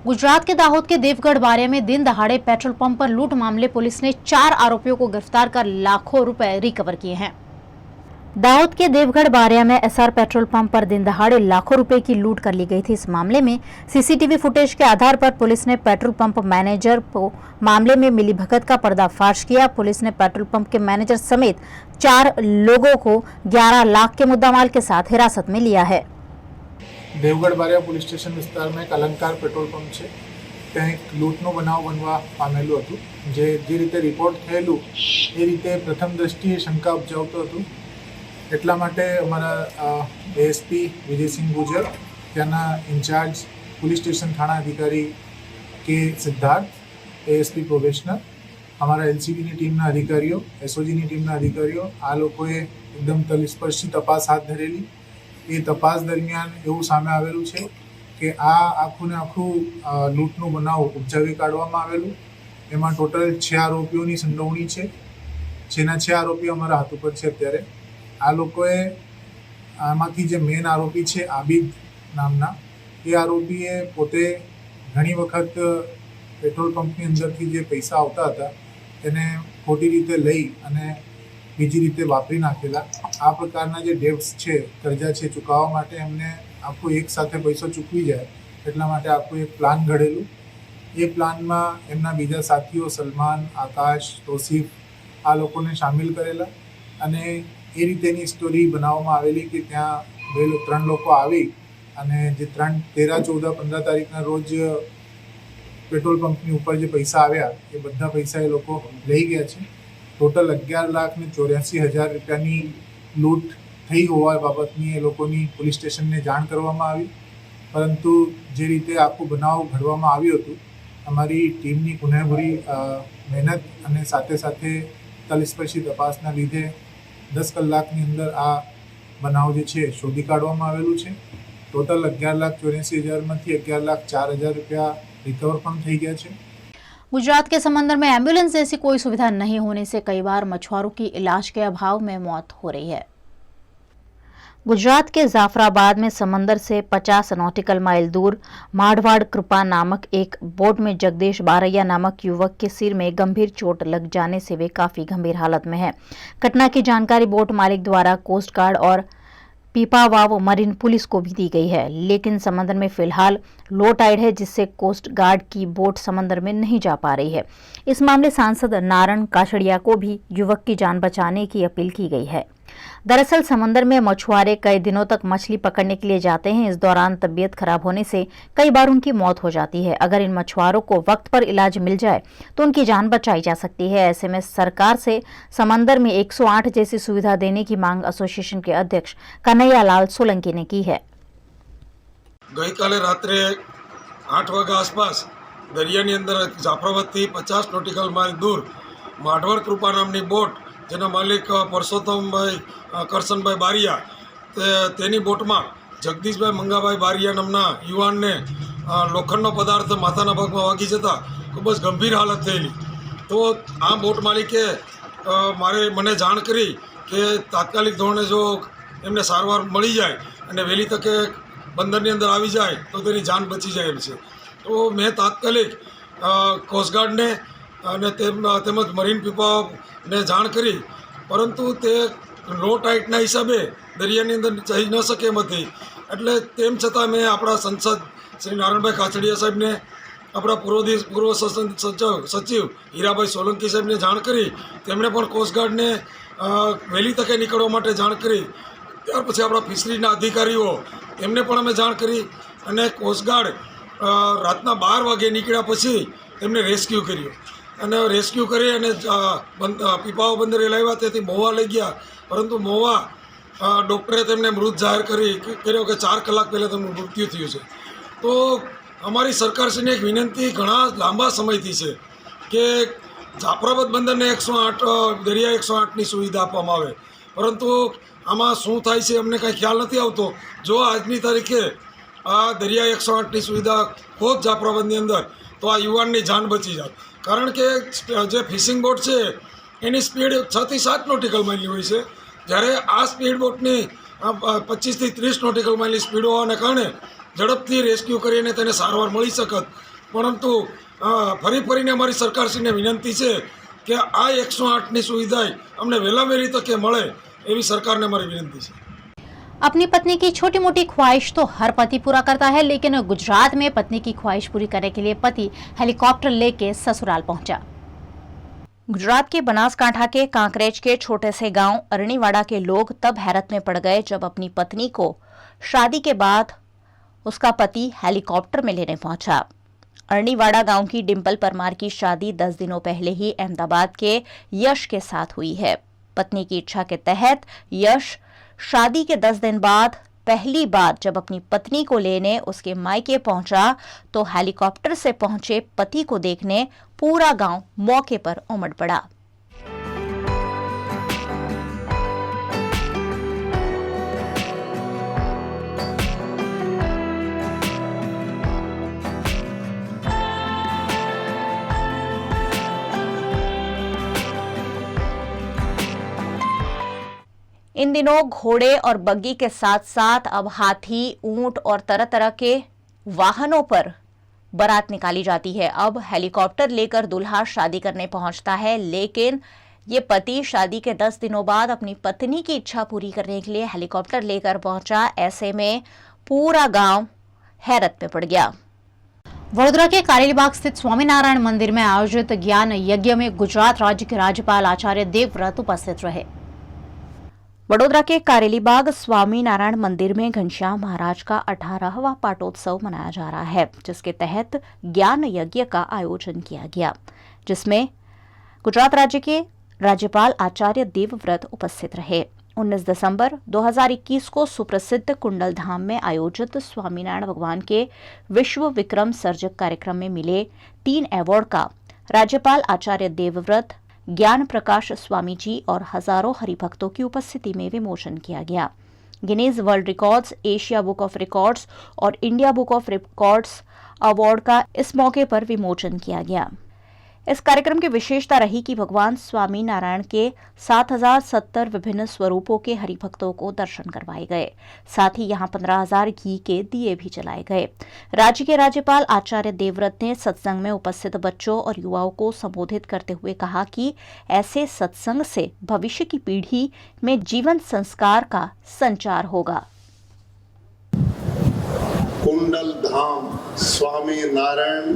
गुजरात के दाहोद के देवगढ़ बारिया में दिन दहाड़े पेट्रोल पंप पर लूट मामले पुलिस ने 4 आरोपियों को गिरफ्तार कर लाखों रुपए रिकवर किए हैं। दाऊद के देवगढ़ बारिया में एसआर पेट्रोल पंप पर दिन दहाड़े लाखों रुपए की लूट कर ली गई थी। इस मामले में सीसीटीवी फुटेज के आधार पर पुलिस ने पेट्रोल पंप मैनेजर को मामले में मिलीभगत का पर्दाफाश किया। पुलिस ने पेट्रोल पंप के मैनेजर समेत 4 लोगों को 11 लाख के मुद्दामाल के साथ हिरासत में लिया है। देवगढ़ बारिया पुलिस स्टेशन विस्तार में एक अलंकार पेट्रोल पंप है, ત્યાં એક લૂંટનો બનાવ બનવા પામેલું હતું। જે રીતે રિપોર્ટ થયેલું એ રીતે પ્રથમ દ્રષ્ટિએ શંકા ઉપજાવતું હતું। એટલા માટે અમારા એએસપી વિજયસિંહ ગુજર, ત્યાંના ઇન્ચાર્જ પોલીસ સ્ટેશન થાણા અધિકારી કે સિદ્ધાર્થ, એએસપી પ્રોબેશનર, અમારા એલસીબીની ટીમના અધિકારીઓ, એસઓજીની ટીમના અધિકારીઓ, આ લોકોએ એકદમ તલસ્પર્શી તપાસ હાથ ધરેલી। એ તપાસ દરમિયાન એવું સામે આવેલું છે કે આ આખું ને આખું લૂંટનું બનાવ ઉપજાવી કાઢવામાં આવેલું। એમાં ટોટલ 6 આરોપીઓની સંડોવણી છે, જેના 6 આરોપીઓ અમારા હાથ ઉપર છે અત્યારે। આ લોકોએ આમાંથી જે મેન આરોપી છે આબિદ નામના, એ આરોપીએ પોતે ઘણી વખત પેટ્રોલ પંપની અંદરથી જે પૈસા આવતા હતા તેને ખોટી રીતે લઈ અને બીજી રીતે વાપરી નાખેલા। આ પ્રકારના જે ડેબ્ટ્સ છે, કર્જા છે, ચૂકવવા માટે એમને આખું એક સાથે પૈસો ચૂકવી જાય એટલા માટે આખું એક પ્લાન ઘડેલું। એ પ્લાનમાં એમના બીજા સાથીઓ સલમાન, આકાશ, તોસીફ આ લોકોને સામેલ કરેલા અને એ રીતેની સ્ટોરી બનાવવામાં આવેલી કે ત્યાં 3 લોકો આવી અને જે 13, 14, 15 તારીખના રોજ પેટ્રોલ પંપની ઉપર જે પૈસા આવ્યા એ બધા પૈસા એ લોકો લઈ ગયા છે। ટોટલ 11,84,000 રૂપિયાની લૂંટ થઈ હોવા બાબતની એ લોકોની પોલીસ સ્ટેશનને જાણ કરવામાં આવી। પરંતુ જે રીતે આખું બનાવ ઘડવામાં આવ્યું હતું, અમારી ટીમની ગુનેહભરી મહેનત અને સાથે સાથે તલસ્પર્શી તપાસના લીધે 10 કલાકની અંદર આ બનાવ જે છે શોધી કાઢવામાં આવેલું છે। ટોટલ 11,84,000માંથી 11,04,000 રૂપિયા रिकवर પણ થઈ ગયા છે। गुजरात के समंदर में एम्बुलेंस जैसी कोई सुविधा नहीं होने से कई बार मछुआरों की इलाज के अभाव में मौत हो रही है। गुजरात के जाफराबाद में समंदर से 50 नॉटिकल माइल दूर मारवाड़ कृपा नामक एक बोट में जगदीश बारैया नामक युवक के सिर में गंभीर चोट लग जाने से वे काफी गंभीर हालत में है। घटना की जानकारी बोट मालिक द्वारा कोस्ट गार्ड और पीपावाव मरीन पुलिस को भी दी गई है, लेकिन समंदर में फिलहाल लो टाइड है, जिससे कोस्ट गार्ड की बोट समंदर में नहीं जा पा रही है। इस मामले सांसद नारायण काछड़िया को भी युवक की जान बचाने की अपील की गई है। दरअसल समंदर में मछुआरे कई दिनों तक मछली पकड़ने के लिए जाते हैं। इस दौरान तबीयत खराब होने से कई बार उनकी मौत हो जाती है। अगर इन मछुआरों को वक्त पर इलाज मिल जाए तो उनकी जान बचाई जा सकती है। ऐसे में सरकार से समंदर में 108 जैसी सुविधा देने की मांग एसोसिएशन के अध्यक्ष कन्हैयालाल सोलंकी ने की है। गई काले रात्रे 8 वाग्या आसपास दरियानी अंदर जाफराबाद 50 नॉटिकल माइल दूर मारवाड़ कृपा नामनी बोट જેના માલિક પરસોત્તમભાઈ કરશનભાઈ બારિયા તેની બોટમાં જગદીશભાઈ મંગાભાઈ બારિયા નામના યુવાનને લોખંડનો પદાર્થ માથાના ભાગમાં વાગી જતા ખૂબ જ ગંભીર હાલત થયેલી। તો આ બોટ માલિકે મને જાણ કરી કે તાત્કાલિક ધોરણે જો એમને સારવાર મળી જાય અને વહેલી તકે બંદરની અંદર આવી જાય તો તેની જાન બચી જાય એમ છે। તો મેં તાત્કાલિક કોસ્ટગાર્ડને અને તેમજ મરીન પીપાને જાણ કરી, પરંતુ તે લો ટાઇટના હિસાબે દરિયાની અંદર જઈ ન શકે એમ હતી। એટલે તેમ છતાં મેં આપણા સંસદ શ્રી નારાયણભાઈ કાછડિયા સાહેબને, આપણા પૂર્વ સચિવ હીરાભાઈ સોલંકી સાહેબને જાણ કરી, તેમણે પણ કોસ્ટગાર્ડને વહેલી તકે નીકળવા માટે જાણ કરી। ત્યાર પછી આપણા ફિશરીના અધિકારીઓ એમને પણ અમે જાણ કરી અને કોસ્ટગાર્ડ રાતના 12 વાગે નીકળ્યા પછી તેમને રેસ્ક્યુ કર્યો અને રેસ્ક્યુ કરી અને પીપાવા બંદરે લાવ્યા। તેથી મોવા લઈ ગયા, પરંતુ મોવા ડૉક્ટરે તેમને મૃત જાહેર કર્યો કે 4 કલાક પહેલાં તેમનું મૃત્યુ થયું છે. તો અમારી સરકારશ્રીને એક વિનંતી ઘણા લાંબા સમયથી છે કે જાફરાબાદ બંદરને 108 દરિયા 108ની સુવિધા આપવામાં આવે, પરંતુ આમાં શું થાય છે અમને કાંઈ ખ્યાલ નથી આવતો. જો આજની તારીખે આ દરિયા 108ની સુવિધા હોત જાફરાબાદની અંદર તો આ યુવાનની જાન બચી જાત. કારણ કે જે ફિશિંગ બોટ છે એની સ્પીડ 6 થી 7 નોટિકલ માઇલની હોય છે, જ્યારે આ સ્પીડ બોટની 25 થી 30 નોટિકલ માઇલની સ્પીડ હોવાને કારણે ઝડપથી રેસ્ક્યુ કરીને તેને સારવાર મળી શકત. પરંતુ ફરીને અમારી સરકારશ્રીને વિનંતી છે કે આ 108ની સુવિધા અમને વહેલા વહેલી તકે મળે એવી सरकार ने हमारी विनती है। अपनी पत्नी की छोटी मोटी ख्वाहिश तो हर पति पूरा करता है, लेकिन गुजरात में पत्नी की ख्वाहिश पूरी करने के लिए पति हेलीकॉप्टर लेके ससुराल पहुंचा। गुजरात के बनासकांठा के कांकरेज के छोटे से गांव अरणीवाड़ा के लोग तब हैरत में पड़ गए जब अपनी पत्नी को शादी के बाद उसका पति हेलीकॉप्टर में लेने पहुंचा। अरणीवाड़ा गांव की डिम्पल परमार की शादी 10 दिनों पहले ही अहमदाबाद के यश के साथ हुई है। पत्नी की इच्छा के तहत यश शादी के 10 दिन बाद पहली बार जब अपनी पत्नी को लेने उसके मायके पहुंचा तो हेलीकॉप्टर से पहुंचे पति को देखने पूरा गांव मौके पर उमड़ पड़ा। इन दिनों घोड़े और बग्गी के साथ साथ अब हाथी, ऊंट और तरह तरह के वाहनों पर बारात निकाली जाती है। अब हेलीकॉप्टर लेकर दूल्हा शादी करने पहुंचता है, लेकिन ये पति शादी के 10 दिनों बाद अपनी पत्नी की इच्छा पूरी करने के लिए हेलीकॉप्टर लेकर पहुंचा। ऐसे में पूरा गांव हैरत में पड़ गया। वडोदरा के कारेलीबाग स्थित स्वामीनारायण मंदिर में आयोजित ज्ञान यज्ञ में गुजरात राज्य के राज्यपाल आचार्य देवव्रत उपस्थित रहे। वडोदरा के कारेलीबाग स्वामीनारायण मंदिर में घनश्याम महाराज का 18वां पाटोत्सव मनाया जा रहा है, जिसके तहत ज्ञान यज्ञ का आयोजन किया गया, जिसमें गुजरात राज्य के राज्यपाल आचार्य देवव्रत उपस्थित रहे। 19 दिसंबर 2021 को सुप्रसिद्ध कुंडल धाम में आयोजित स्वामीनारायण भगवान के विश्व विक्रम सर्जक कार्यक्रम में मिले 3 अवार्ड का राज्यपाल आचार्य देवव्रत, ज्ञान प्रकाश स्वामी जी और हजारों हरिभक्तों की उपस्थिति में विमोचन किया गया। Guinness World Records, Asia Book of Records और India Book of Records award का इस मौके पर विमोचन किया गया। इस कार्यक्रम की विशेषता रही कि भगवान स्वामी नारायण के 7070 विभिन्न स्वरूपों के हरिभक्तों को दर्शन करवाए गए। साथ ही यहां 15,000 घी के दिए भी जलाए गए। राज्य के राज्यपाल आचार्य देवव्रत ने सत्संग में उपस्थित बच्चों और युवाओं को संबोधित करते हुए कहा कि ऐसे सत्संग से भविष्य की पीढ़ी में जीवन संस्कार का संचार होगा। कुंडल धाम स्वामी नारायण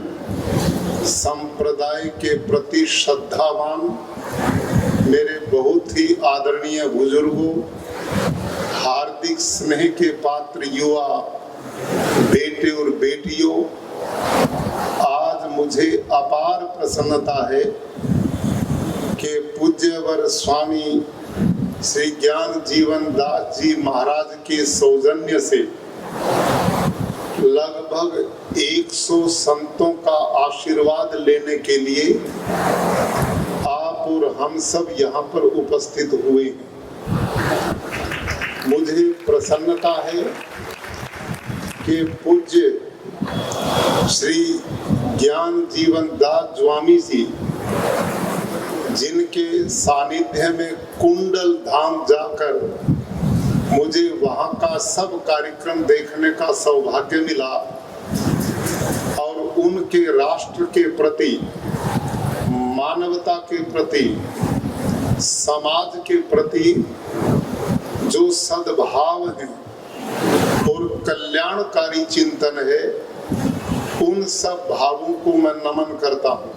संप्रदाय के प्रति श्रद्धावान मेरे बहुत ही आदरणीय बुजुर्गों, हार्दिक स्नेह के पात्र युवा बेटे और बेटियों, आज मुझे अपार प्रसन्नता है कि पूज्यवर स्वामी श्री ज्ञान जीवन दास जी महाराज के सौजन्य से लगभग 100 संतों का आशीर्वाद लेने के लिए आप और हम सब यहाँ पर उपस्थित हुए हैं। मुझे प्रसन्नता है कि पूज्य श्री ज्ञान जीवन दास स्वामी जी, जिनके सानिध्य में कुंडल धाम जाकर मुझे वहाँ का सब कार्यक्रम देखने का सौभाग्य मिला और उनके राष्ट्र के प्रति, मानवता के प्रति, समाज के प्रति जो सद्भाव है और कल्याणकारी चिंतन है, उन सब भावों को मैं नमन करता हूँ।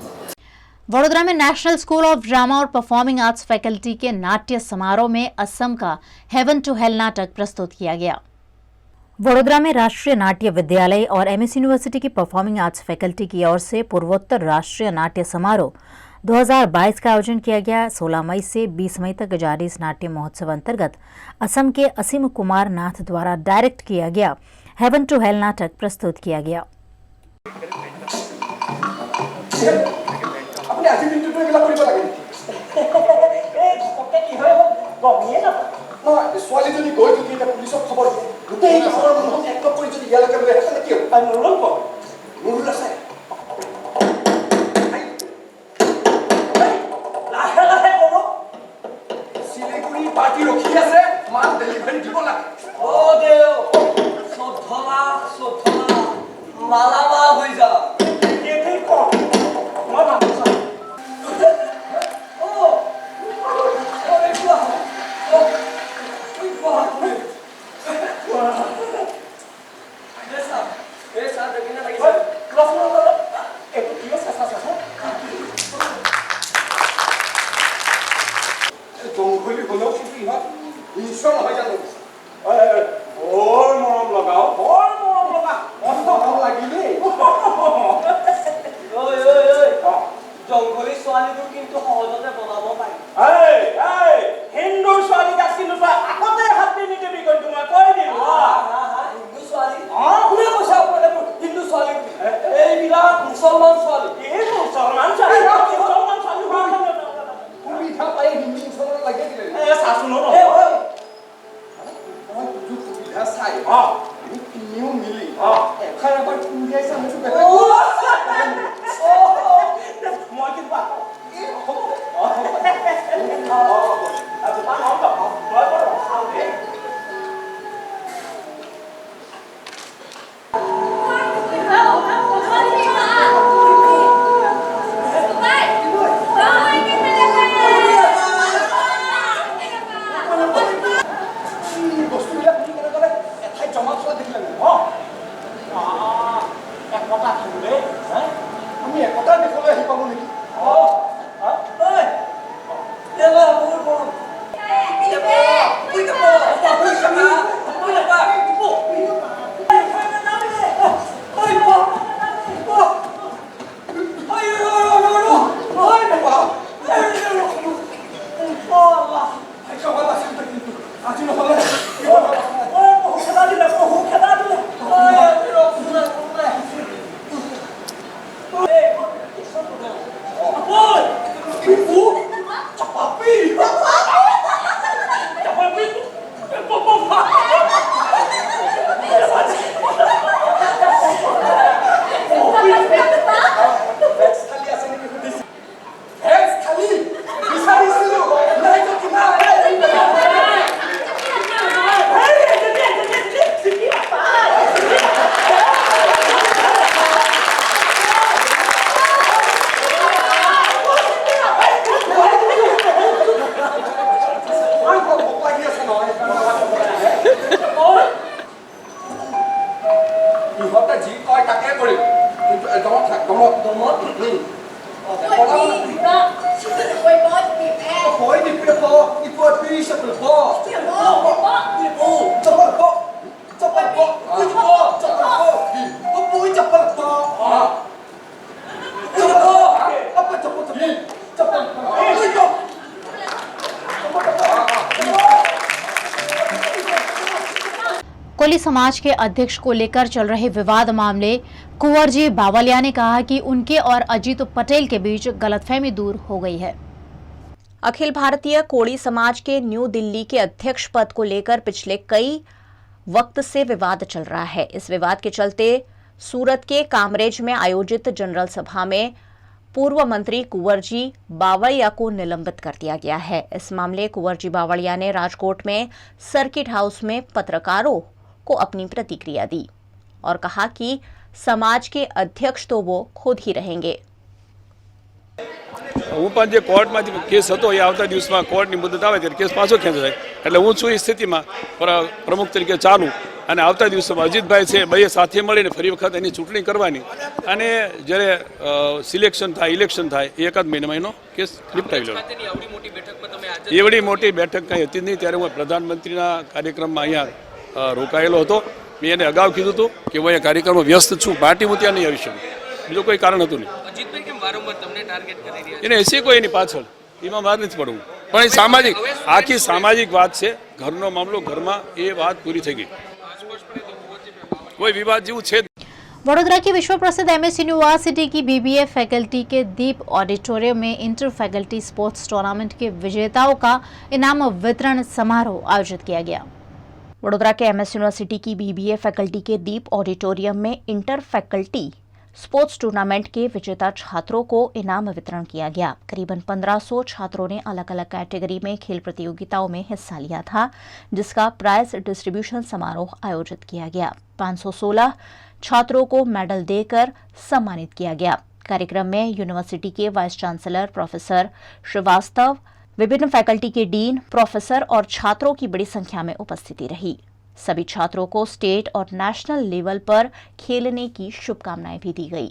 वडोदरा में नेशनल स्कूल ऑफ ड्रामा और परफॉर्मिंग आर्ट्स फैकल्टी के नाट्य समारोह में असम का हेवन टू हेल नाटक प्रस्तुत किया गया। वडोदरा में राष्ट्रीय नाट्य विद्यालय और एमएस यूनिवर्सिटी की परफॉर्मिंग आर्ट्स फैकल्टी की ओर से पूर्वोत्तर राष्ट्रीय नाट्य समारोह 2022 का आयोजन किया गया। 16 मई से 20 मई तक जारी इस नाट्य महोत्सव अंतर्गत असम के असीम कुमार नाथ द्वारा डायरेक्ट किया गया हेवन टू हेल नाटक प्रस्तुत किया गया। ছোৱালীজনী গৈ যদি এতিয়া পুলিচক খবৰ দিয়ে গোটেই গাঁৱৰ মানুহক একলগ কৰি যদি ইয়ালৈকে লৈ আহে তেনে কি হ'ব? আৰু নুৰুল ক'ত? নুৰুল আছে লাহে লাহে ক'ব শিলিগুৰি পাৰ্টি ৰখি আছে, মাল ডেলিভাৰী দিব লাগে। অ' দেও চৌধলা মালামাল হৈ যা কেই ক'ত মই মানুহ চাম। জংঘলী হলেও কিন্তু ইহঁত নিশ্চয় নহয় জানো? বৰ মৰম লগাও, বৰ মৰম লগা মস্ত ভাল লাগিলে। জংঘলী ছোৱালীবোৰ কিন্তু সহজতে বনাব পাৰি। হিন্দুৰ ছোৱালীক কিন্তু তই আগতে হাত নিদিবি কিন্তু মই কৈ দিলো। হিন্দু ছোৱালী কোনে কৈছে আপোনালোকে হিন্দু ছোৱালী? এইবিলাক মুছলমান ছোৱালী। এই মুছলমান ছোৱালী সুবিধা পাই হিন্দু মুছলমান লাগে দিলে। চাচোন সুবিধা চাই তিনিও মিলি এখন এবাৰ উলিয়াইছে মই कोली समाज के अध्यक्ष को लेकर चल रहे विवाद मामले कुंवर जी बावलिया ने कहा कि उनके और अजीत पटेल के बीच गलतफहमी दूर हो गई है। अखिल भारतीय कोली समाज के न्यू दिल्ली के अध्यक्ष पद को लेकर पिछले कई वक्त से विवाद चल रहा है। इस विवाद के चलते सूरत के कामरेज में आयोजित जनरल सभा में पूर्व मंत्री कुंवर जी बावलिया को निलंबित कर दिया गया है। इस मामले कुंवर जी बावलिया ने राजकोट में सर्किट हाउस में पत्रकारों को अपनी प्रतिक्रिया दी और कहा कि समाज के अध्यक्ष तो वो खुद ही रहेंगे। હું પણ જે કોર્ટમાં કેસ હતો એ આવતા દિવસમાં કોર્ટની મુદત આવે ત્યારે કેસ પાછો ખેંચાય એટલે હું છું એ સ્થિતિમાં પ્રમુખ તરીકે ચાલું અને આવતા દિવસોમાં અજીતભાઈ છે બે સાથે મળીને ફરી વખત એની ચૂંટણી કરવાની અને જ્યારે સિલેક્શન થાય ઇલેક્શન થાય એ એકાદ મહિનામાં એનો કેસ નિપટાવી લેવાનો। એવડી મોટી બેઠક કાંઈ હતી નહીં ત્યારે હું પ્રધાનમંત્રીના કાર્યક્રમમાં અહીંયા રોકાયેલો હતો। મેં એને અગાઉ કીધું હતું કે હું અહીંયા કાર્યક્રમમાં વ્યસ્ત છું, પાર્ટી હું ત્યાં નહીં આવી શકું, બીજું કોઈ કારણ હતું નહીં। એને એસી કોઈ એની પાછળ એમાં બહાર નથી પડવું, પણ એ સામાજિક આખી સામાજિક વાત છે, ઘરનો મામલો ઘરમાં એ વાત પૂરી થઈ ગઈ, કોઈ વિવાદ જેવું છે। वडोदरा की विश्व प्रसिद्ध एमएस यूनिवर्सिटी की बीबीए फैकल्टी के दीप ऑडिटोरियम में इंटर फैकल्टी स्पोर्ट्स टूर्नामेंट के विजेताओं का इनाम वितरण समारोह आयोजित किया गया। वडोदरा के एमएस यूनिवर्सिटी की बीबीए फैकल्टी के दीप ऑडिटोरियम में इंटर फैकल्टी स्पोर्ट्स टूर्नामेंट के विजेता छात्रों को इनाम वितरण किया गया। करीबन 1500 छात्रों ने अलग अलग कैटेगरी में खेल प्रतियोगिताओं में हिस्सा लिया था, जिसका प्राइज डिस्ट्रीब्यूशन समारोह आयोजित किया गया। 516 छात्रों को मेडल देकर सम्मानित किया गया। कार्यक्रम में यूनिवर्सिटी के वाइस चांसलर प्रोफेसर श्रीवास्तव, विभिन्न फैकल्टी के डीन, प्रोफेसर और छात्रों की बड़ी संख्या में उपस्थिति रही। सभी छात्रों को स्टेट और नेशनल लेवल पर खेलने की शुभकामनाएं भी दी गई।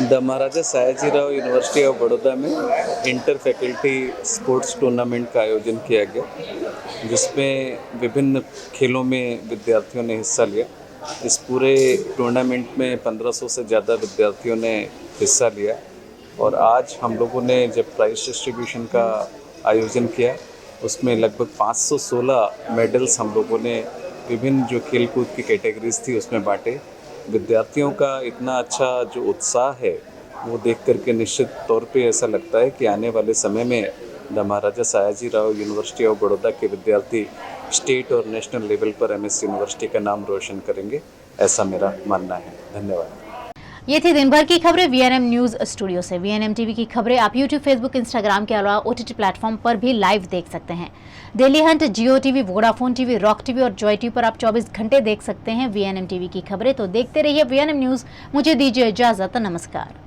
The Maharaja Sayajirao university of Baroda में इंटर फैकल्टी स्पोर्ट्स टूर्नामेंट का आयोजन किया गया, जिसमें विभिन्न खेलों में विद्यार्थियों ने हिस्सा लिया। इस पूरे टूर्नामेंट में 1500 से ज़्यादा विद्यार्थियों ने हिस्सा लिया और आज हम लोगों ने जब प्राइज डिस्ट्रीब्यूशन का आयोजन किया, उसमें लगभग 516 मेडल्स हम लोगों ने विभिन्न जो खेल कूद की कैटेगरीज थी उसमें बांटे। विद्यार्थियों का इतना अच्छा जो उत्साह है वो देख करके निश्चित तौर पे ऐसा लगता है कि आने वाले समय में the Maharaja Sayajirao university of Baroda के विद्यार्थी स्टेट और नेशनल लेवल पर एमएस यूनिवर्सिटी का नाम रोशन करेंगे, ऐसा मेरा मानना है। धन्यवाद। ये थी दिन भर की खबरें वीएनएम न्यूज स्टूडियो से। वीएनएम टीवी की खबरें आप यूट्यूब, फेसबुक, इंस्टाग्राम के अलावा ओटीटी प्लेटफॉर्म पर भी लाइव देख सकते हैं। Dailyhunt, Jio TV, Vodafone TV, Rock TV और जॉय टीवी पर आप 24 घंटे देख सकते हैं वीएनएम टीवी की खबरें। तो देखते रहिए वीएनएम न्यूज। मुझे दीजिए इजाजत, नमस्कार।